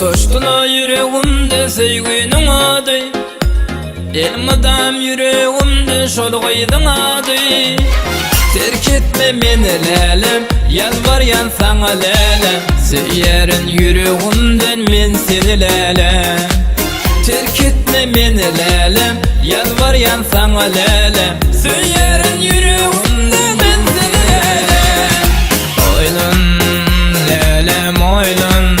Toştuna yüreğimde sevginin adı, elmadam yüreğimde şolğaydın adı. Terk etme meni lelem, yalvaryan sana lelem. Söylerin yüreğimden men seni lelem. Terk etme meni lelem, yalvaryan sana lelem. Söylerin yüreğimden men seni lelem. Oylun lelem oylun,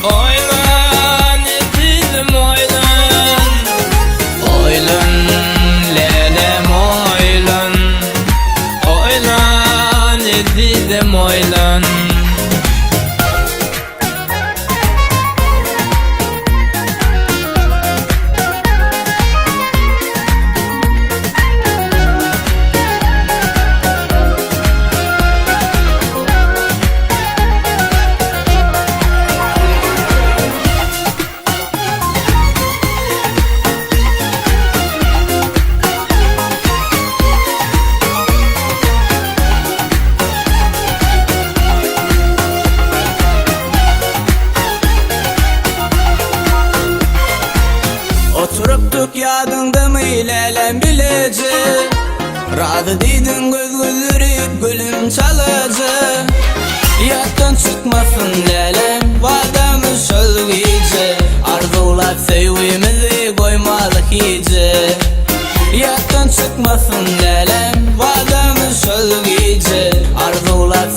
oylan ettim oylan. Oylan lelem oylan, oylan ettim oylan. Oturuptuk yadında mı lelem bilece. Razı dedin göz gözürüp gülüm çalıcı. Yattan çıkmasın lelem vadamız şol gece. Arzular sevgimizi koymadık iyice. Yattan çıkmasın lelem vadamız şol gece. Arzular